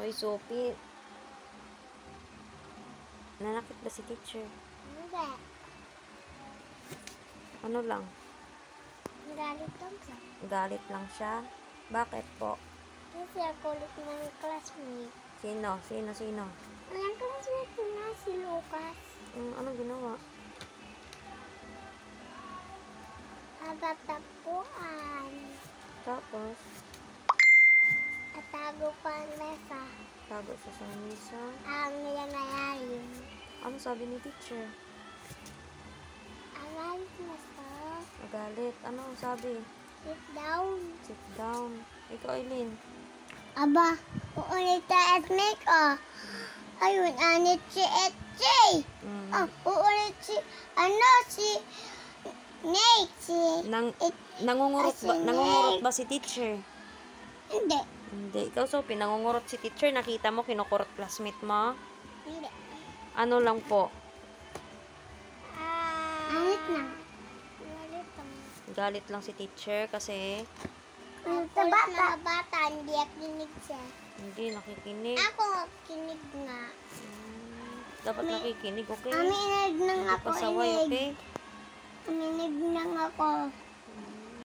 Uy, Sophie. Nanakit ba si teacher? Hindi. Ano lang? Galit lang siya. Galit lang siya? Bakit po? Kasi ako ulit ng classmate. Sino? Sino? Ang classmate ko na si Lucas. Anong ginawa? Natatapuan. Tapos, Atago pa ang mesa. tago siya sa misa. Ang nangyayari. Ano sabi ni teacher? Agalit na sa Magalit. Ano ang sabi? sit down. Sit down. Ikaw, Eileen. Aba, uulit at make ayun, anit si Etche. Uulit si, si Nate, si Nangungurot ba? si Nangungurot ba si teacher? Hindi. Hindi. Ikaw, Sophie, nangungurot si teacher. Nakita mo, kinukurot classmate mo? Hindi. Ano lang po? Anit na. Galit lang. Galit lang si teacher kasi Sa bata, hindi kinig siya. hindi nakikinig. Ako, kinig nga. Dapat nakikinig, okay? Aminig na nga Hindi ako, pasaway, inig. okay? Aminig na nga ako.